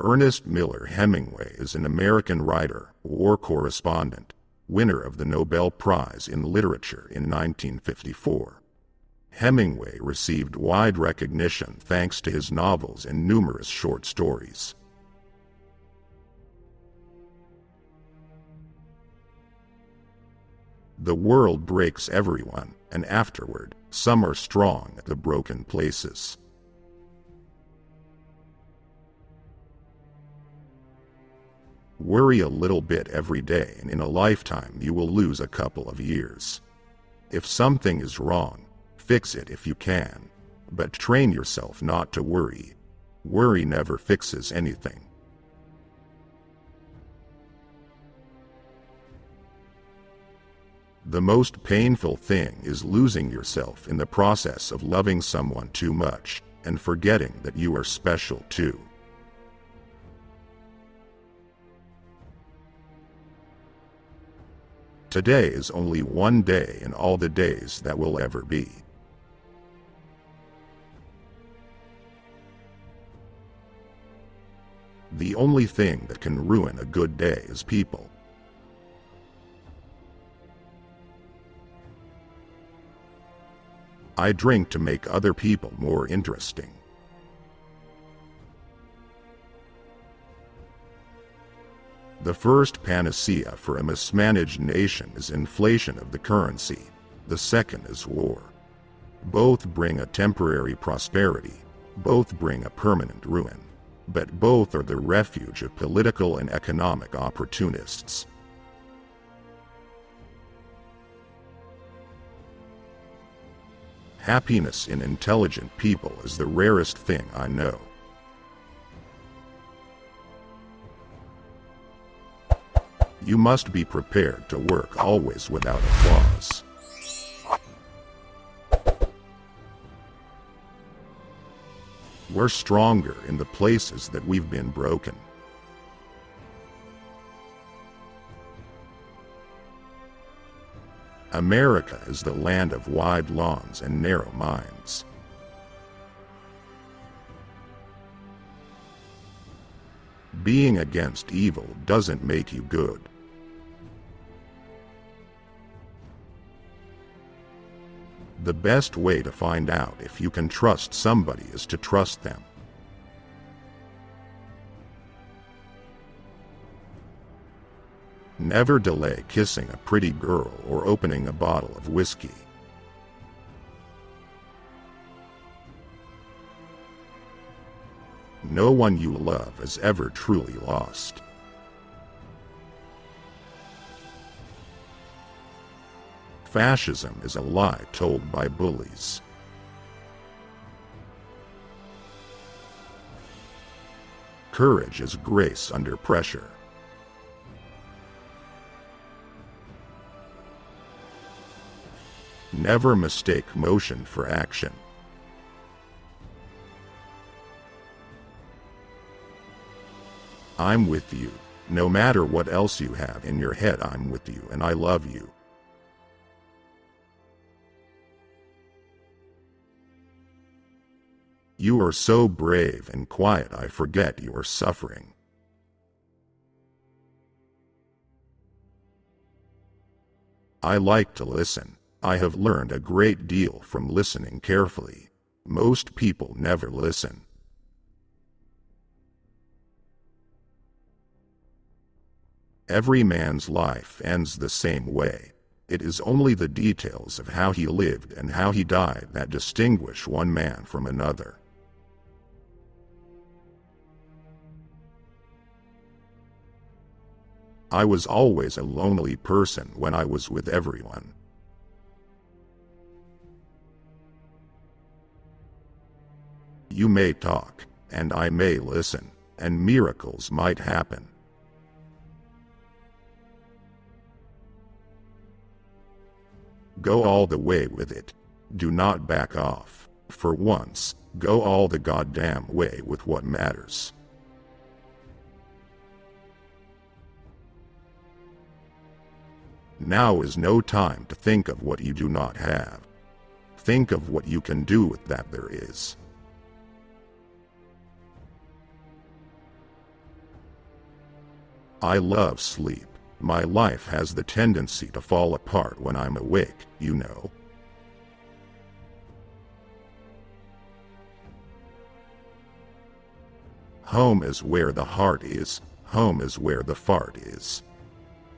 Ernest Miller Hemingway is an American writer, war correspondent, winner of the Nobel Prize in Literature in 1954. Hemingway received wide recognition thanks to his novels and numerous short stories. The world breaks everyone, and afterward, some are strong at the broken places. Worry a little bit every day, and in a lifetime you will lose a couple of years. If something is wrong, fix it if you can, but train yourself not to worry. Worry never fixes anything. The most painful thing is losing yourself in the process of loving someone too much, and forgetting that you are special too. Today is only one day in all the days that will ever be. The only thing that can ruin a good day is people. I drink to make other people more interesting. The first panacea for a mismanaged nation is inflation of the currency. The second is war. Both bring a temporary prosperity. Both bring a permanent ruin. But both are the refuge of political and economic opportunists. Happiness in intelligent people is the rarest thing I know. You must be prepared to work always without applause. We're stronger in the places that we've been broken. America is the land of wide lawns and narrow minds. Being against evil doesn't make you good. The best way to find out if you can trust somebody is to trust them. Never delay kissing a pretty girl or opening a bottle of whiskey. No one you love is ever truly lost. Fascism is a lie told by bullies. Courage is grace under pressure. Never mistake motion for action. I'm with you. No matter what else you have in your head, I'm with you and I love you. You are so brave and quiet, I forget you are suffering. I like to listen. I have learned a great deal from listening carefully. Most people never listen. Every man's life ends the same way. It is only the details of how he lived and how he died that distinguish one man from another. I was always a lonely person when I was with everyone. You may talk, and I may listen, and miracles might happen. Go all the way with it. Do not back off. For once, go all the goddamn way with what matters. Now is no time to think of what you do not have. Think of what you can do with that there is. I love sleep. My life has the tendency to fall apart when I'm awake, you know. Home is where the heart is, home is where the fart is.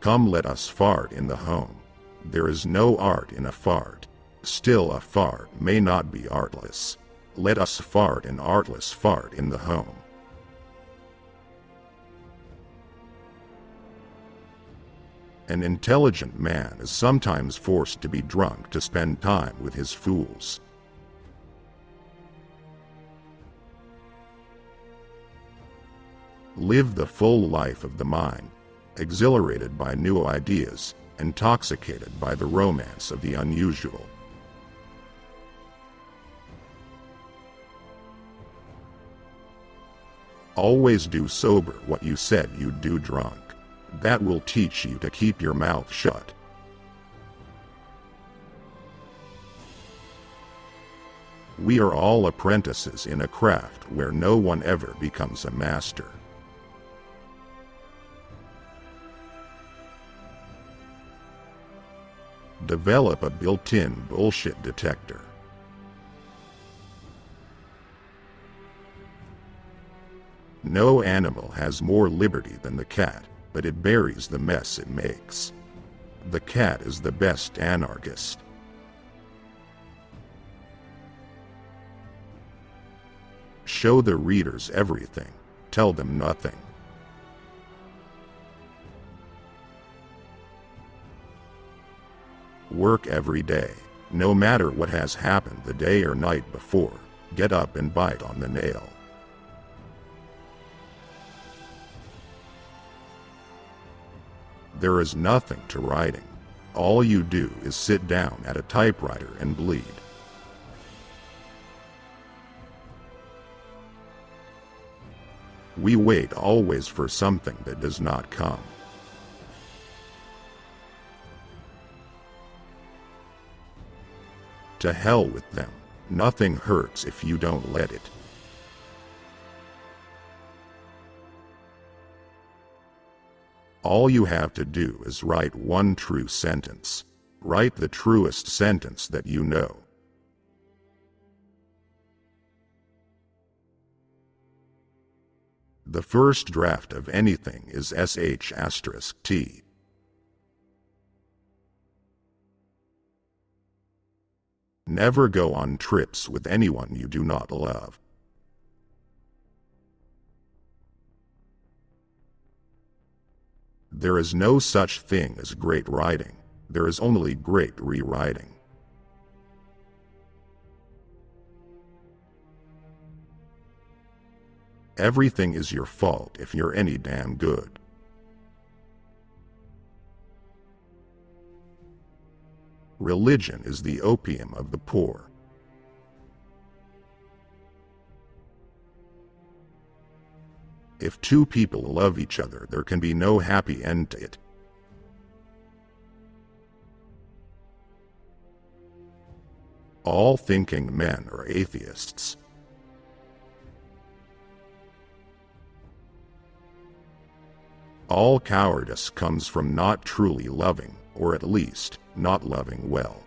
Come let us fart in the home. There is no art in a fart. Still a fart may not be artless. Let us fart an artless fart in the home. An intelligent man is sometimes forced to be drunk to spend time with his fools. Live the full life of the mind, exhilarated by new ideas, intoxicated by the romance of the unusual. Always do sober what you said you'd do drunk. That will teach you to keep your mouth shut. We are all apprentices in a craft where no one ever becomes a master. Develop a built-in bullshit detector. No animal has more liberty than the cat, but it buries the mess it makes. The cat is the best anarchist. Show the readers everything, tell them nothing. Work every day, no matter what has happened the day or night before. Get up and bite on the nail. There is nothing to writing. All you do is sit down at a typewriter and bleed. We wait always for something that does not come. To hell with them. Nothing hurts if you don't let it. All you have to do is write one true sentence. Write the truest sentence that you know. The first draft of anything is sh*t. Never go on trips with anyone you do not love. There is no such thing as great writing. There is only great rewriting. Everything is your fault if you're any damn good. Religion is the opium of the poor. If two people love each other, there can be no happy end to it. All thinking men are atheists. All cowardice comes from not truly loving, or at least, not loving well.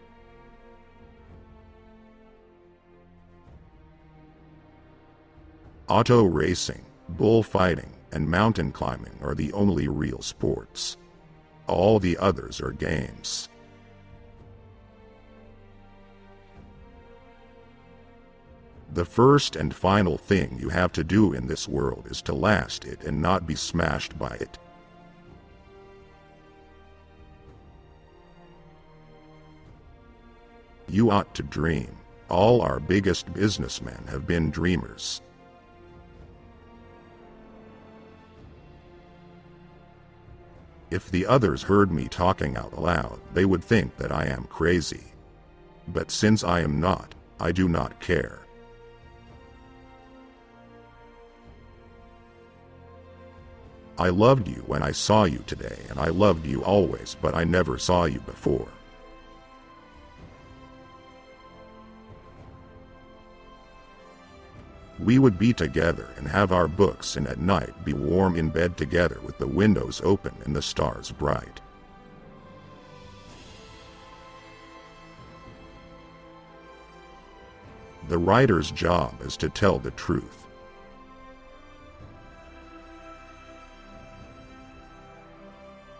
Auto racing, bullfighting, and mountain climbing are the only real sports. All the others are games. The first and final thing you have to do in this world is to last it and not be smashed by it. You ought to dream. All our biggest businessmen have been dreamers. If the others heard me talking out loud, they would think that I am crazy. But since I am not, I do not care. I loved you when I saw you today, and I loved you always, but I never saw you before. We would be together and have our books, and at night be warm in bed together with the windows open and the stars bright. The writer's job is to tell the truth.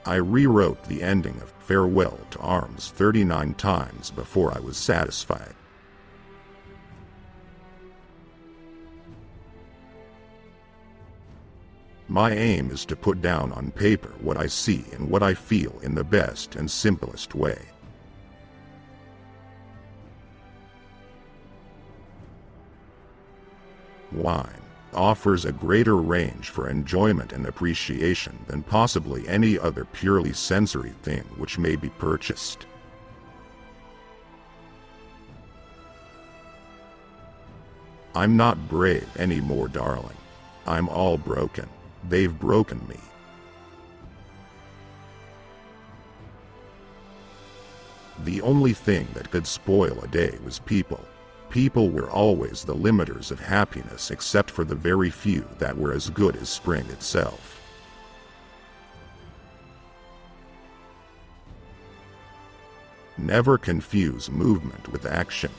I rewrote the ending of Farewell to Arms 39 times before I was satisfied. My aim is to put down on paper what I see and what I feel in the best and simplest way. Wine offers a greater range for enjoyment and appreciation than possibly any other purely sensory thing which may be purchased. I'm not brave anymore, darling. I'm all broken. They've broken me. The only thing that could spoil a day was people. People were always the limiters of happiness, except for the very few that were as good as spring itself. Never confuse movement with action.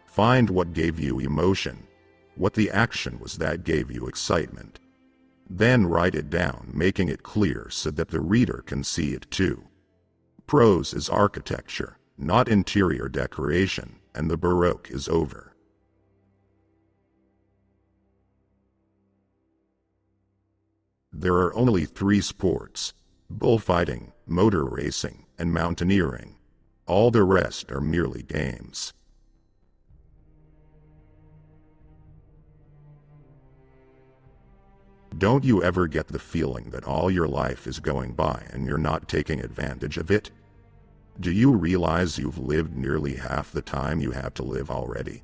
Find what gave you emotion, what the action was that gave you excitement. Then write it down, making it clear so that the reader can see it too. Prose is architecture, not interior decoration, and the Baroque is over. There are only 3 sports: bullfighting, motor racing, and mountaineering. All the rest are merely games. Don't you ever get the feeling that all your life is going by and you're not taking advantage of it? Do you realize you've lived nearly half the time you have to live already?